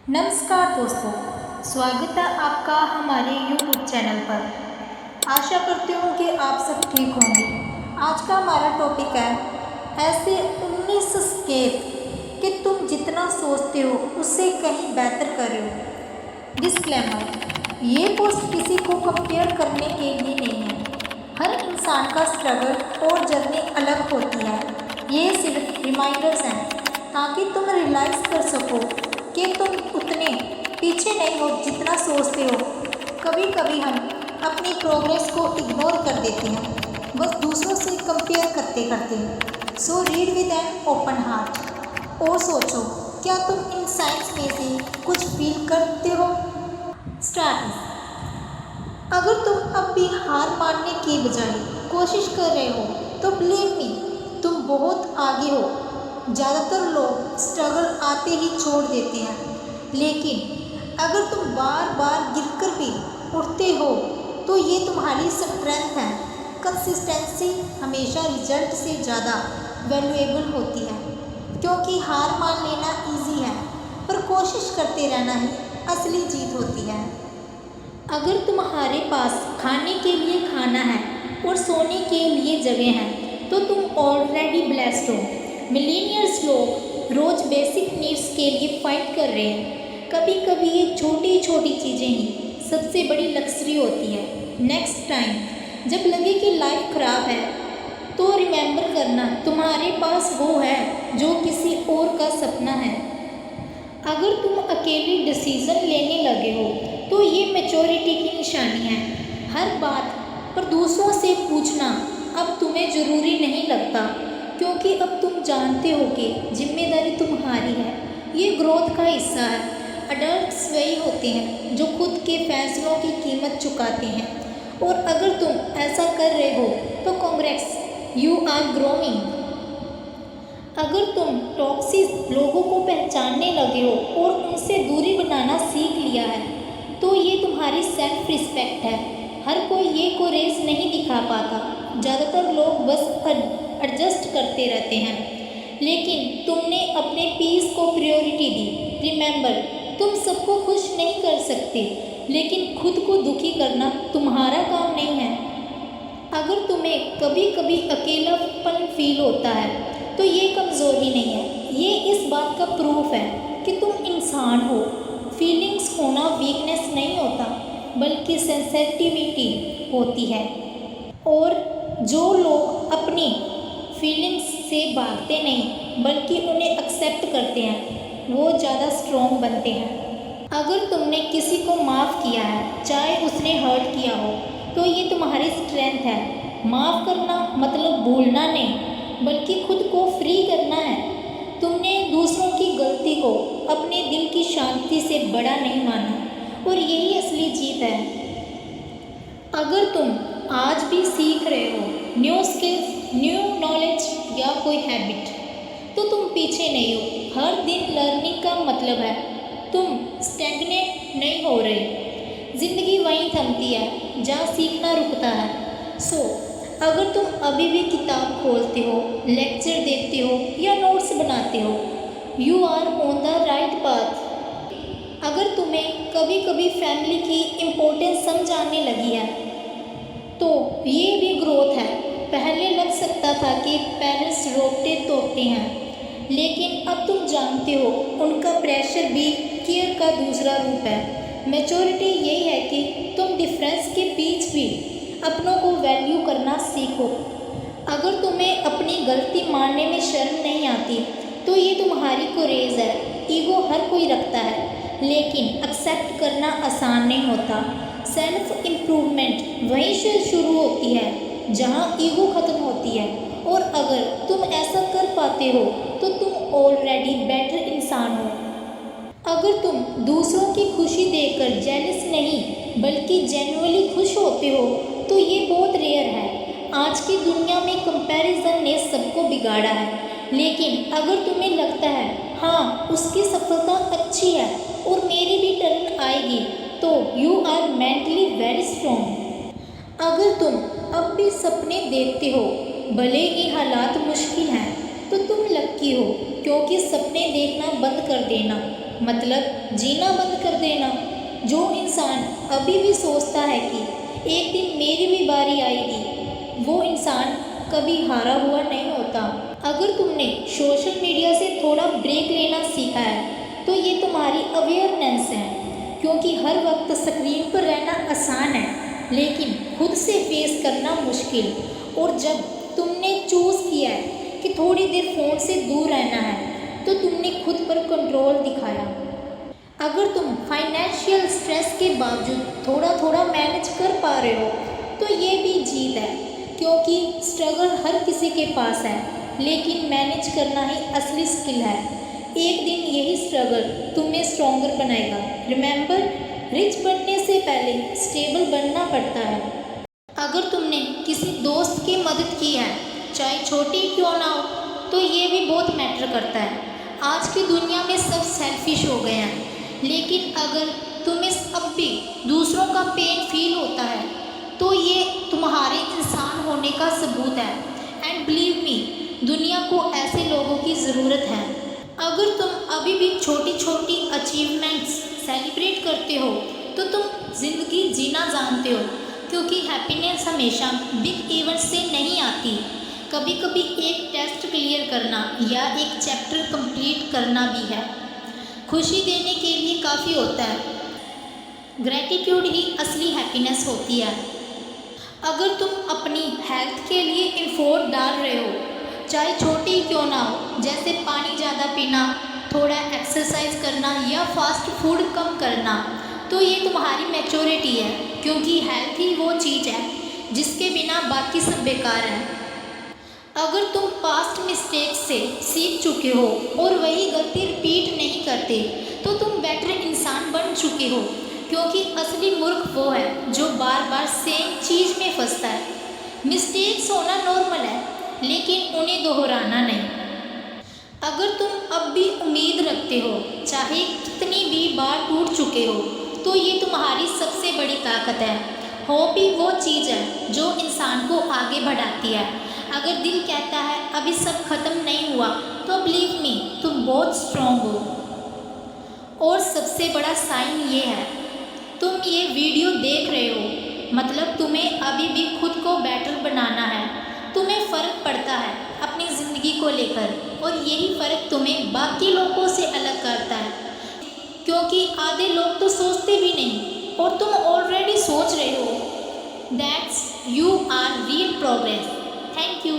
नमस्कार दोस्तों, स्वागत है आपका हमारे YouTube चैनल पर। आशा करती हूँ कि आप सब ठीक होंगे। आज का हमारा टॉपिक है ऐसे 19 संकेत कि तुम जितना सोचते हो उससे कहीं बेहतर कर रहे हो। डिस्क्लेमर, ये पोस्ट किसी को कंपेयर करने के लिए नहीं है। हर इंसान का स्ट्रगल और जर्नी अलग होती है। ये सिर्फ रिमाइंडर्स हैं ताकि तुम रियलाइज़ कर सको कि तुम उतने पीछे नहीं हो जितना सोचते हो। कभी कभी हम अपनी प्रोग्रेस को इग्नोर कर देते हैं, बस दूसरों से कंपेयर करते करते। So read with an open heart और सोचो, क्या तुम इन साइंस में से कुछ फील करते हो? स्टार्ट। अगर तुम अब भी हार मानने के बजाय कोशिश कर रहे हो तो बिलीव मी, तुम बहुत आगे हो। ज़्यादातर लोग स्ट्रगल आते ही छोड़ देते हैं, लेकिन अगर तुम बार बार गिरकर भी उठते हो तो ये तुम्हारी स्ट्रेंथ है। कंसिस्टेंसी हमेशा रिजल्ट से ज़्यादा वैल्यूएबल होती है, क्योंकि हार मान लेना इजी है, पर कोशिश करते रहना ही असली जीत होती है। अगर तुम्हारे पास खाने के लिए खाना है और सोने के लिए जगह है तो तुम ऑलरेडी ब्लेस्ड हो। मिलीनियर्स लोग रोज़ बेसिक नीड्स के लिए फाइट कर रहे हैं। कभी कभी ये छोटी छोटी चीज़ें ही सबसे बड़ी लग्जरी होती है। नेक्स्ट टाइम जब लगे कि लाइफ ख़राब है तो रिमेंबर करना, तुम्हारे पास वो है जो किसी और का सपना है। अगर तुम अकेले डिसीज़न लेने लगे हो तो ये मैच्योरिटी की निशानी है। हर बात पर दूसरों से पूछना अब तुम्हें ज़रूरी नहीं लगता, क्योंकि अब तुम जानते हो कि जिम्मेदारी तुम्हारी है। ये ग्रोथ का हिस्सा है। अडल्ट्स वही होते हैं जो खुद के फैसलों की कीमत चुकाते हैं, और अगर तुम ऐसा कर रहे हो तो कांग्रेस, यू आर ग्रोइंग। अगर तुम टॉक्सिक लोगों को पहचानने लगे हो और उनसे दूरी बनाना सीख लिया है तो ये तुम्हारी सेल्फ रिस्पेक्ट है। हर कोई ये कोरेज नहीं दिखा पाता। ज़्यादातर लोग बस एडजस्ट करते रहते हैं, लेकिन तुमने अपने पीस को प्रायोरिटी दी। रिमेंबर, तुम सबको खुश नहीं कर सकते, लेकिन खुद को दुखी करना तुम्हारा काम नहीं है। अगर तुम्हें कभी कभी अकेलापन फील होता है तो ये कमज़ोरी नहीं है, ये इस बात का प्रूफ है कि तुम इंसान हो। फीलिंग्स होना वीकनेस नहीं होता, बल्कि सेंसिटिविटी होती है। और जो लोग अपनी फीलिंग्स से भागते नहीं बल्कि उन्हें एक्सेप्ट करते हैं, वो ज़्यादा स्ट्रॉन्ग बनते हैं। अगर तुमने किसी को माफ़ किया है, चाहे उसने हर्ट किया हो, तो ये तुम्हारी स्ट्रेंथ है। माफ़ करना मतलब भूलना नहीं, बल्कि खुद को फ्री करना है। तुमने दूसरों की गलती को अपने दिल की शांति से बड़ा नहीं माना, और यही असली जीत है। अगर तुम आज भी सीख रहे हो न्यू स्किल्स, न्यू नॉलेज या कोई हैबिट, तो तुम पीछे नहीं हो। हर दिन लर्निंग का मतलब है तुम स्टैग्नेट नहीं हो रहे। ज़िंदगी वहीं थमती है जहाँ सीखना रुकता है। सो अगर तुम अभी भी किताब खोलते हो, लेक्चर देखते हो या नोट्स बनाते हो, you are on the right path. अगर तुम्हें कभी कभी फैमिली की इम्पोर्टेंस समझ आने लगी है तो ये भी ग्रोथ है। पहले लग सकता था कि पेरेंट्स रोकते टोकते हैं, लेकिन अब तुम जानते हो उनका प्रेशर भी केयर का दूसरा रूप है। मैच्योरिटी यही है कि तुम डिफरेंस के बीच भी अपनों को वैल्यू करना सीखो। अगर तुम्हें अपनी गलती मानने में शर्म नहीं आती तो ये तुम्हारी कोरेज है। ईगो हर कोई रखता है, लेकिन एक्सेप्ट करना आसान नहीं होता। सेल्फ इम्प्रूवमेंट वहीं से शुरू होती है जहाँ ईगो ख़त्म होती है, और अगर तुम ऐसा कर पाते हो तो तुम ऑलरेडी बेटर इंसान हो। अगर तुम दूसरों की खुशी देखकर जेलस नहीं बल्कि जेन्युइनली खुश होते हो तो ये बहुत रेयर है। आज की दुनिया में कंपैरिजन ने सबको बिगाड़ा है, लेकिन अगर तुम्हें लगता है हाँ उसकी सफलता अच्छी है और मेरी भी टर्न आएगी, तो you are mentally very strong. अगर तुम अब भी सपने देखते हो भले ही हालात मुश्किल हैं, तो तुम लकी हो, क्योंकि सपने देखना बंद कर देना मतलब जीना बंद कर देना। जो इंसान अभी भी सोचता है कि एक दिन मेरी भी बारी आएगी, वो इंसान कभी हारा हुआ नहीं होता। अगर तुमने सोशल मीडिया से थोड़ा ब्रेक लेना सीखा है तो ये तुम्हारी अवेयरनेस है, क्योंकि हर वक्त स्क्रीन पर रहना आसान है लेकिन खुद से फेस करना मुश्किल। और जब तुमने चूज़ किया है कि थोड़ी देर फ़ोन से दूर रहना है तो तुमने खुद पर कंट्रोल दिखाया। अगर तुम फाइनेंशियल स्ट्रेस के बावजूद थोड़ा थोड़ा मैनेज कर पा रहे हो तो ये भी जीत है, क्योंकि स्ट्रगल हर किसी के पास है लेकिन मैनेज करना ही असली स्किल है। एक दिन यही स्ट्रगल तुम्हें स्ट्रॉन्गर बनाएगा। रिमेंबर, रिच बनने से पहले स्टेबल बनना पड़ता है। अगर तुमने किसी दोस्त की मदद की है, चाहे छोटी क्यों ना हो, तो ये भी बहुत मैटर करता है। आज की दुनिया में सब सेल्फिश हो गए हैं, लेकिन अगर तुम्हें अब भी दूसरों का पेन फील होता है तो ये तुम्हारे इंसान होने का सबूत है। एंड बिलीव मी, दुनिया को ऐसे लोगों की ज़रूरत है। अगर तुम अभी भी छोटी छोटी अचीवमेंट्स सेलिब्रेट करते हो तो तुम ज़िंदगी जीना जानते हो, क्योंकि हैप्पीनेस हमेशा बिग इवेंट से नहीं आती। कभी कभी एक टेस्ट क्लियर करना या एक चैप्टर कंप्लीट करना भी है खुशी देने के लिए काफ़ी होता है। ग्रैटिट्यूड ही असली हैप्पीनेस होती है। अगर तुम अपनी हेल्थ के लिए एफर्ट डाल रहे हो, चाहे छोटी क्यों ना हो, जैसे पानी ज़्यादा पीना, थोड़ा एक्सरसाइज करना या फास्ट फूड कम करना, तो ये तुम्हारी मैच्योरिटी है, क्योंकि हेल्थ ही वो चीज़ है जिसके बिना बाकी सब बेकार है। अगर तुम पास्ट मिस्टेक से सीख चुके हो और वही गलती रिपीट नहीं करते तो तुम बेटर इंसान बन चुके हो, क्योंकि असली मूर्ख वो है जो बार बार सेम चीज़ में फंसता है। मिस्टेक्स होना नॉर्मल है, लेकिन उन्हें दोहराना नहीं। अगर तुम अब भी उम्मीद रखते हो, चाहे कितनी भी बार टूट चुके हो, तो ये तुम्हारी सबसे बड़ी ताकत है। होप ही वो चीज़ है जो इंसान को आगे बढ़ाती है। अगर दिल कहता है अभी सब खत्म नहीं हुआ, तो बिलीव मी, तुम बहुत स्ट्रॉन्ग हो। और सबसे बड़ा साइन ये है, तुम ये वीडियो देख रहे हो, मतलब तुम्हें अभी भी खुद को बेटर बनाना है। तुम्हें फ़र्क पड़ता है अपनी ज़िंदगी को लेकर, और यही फ़र्क तुम्हें बाकी लोगों से अलग करता है, क्योंकि आधे लोग तो सोचते भी नहीं और तुम ऑलरेडी सोच रहे हो। That's you are real progress. Thank you.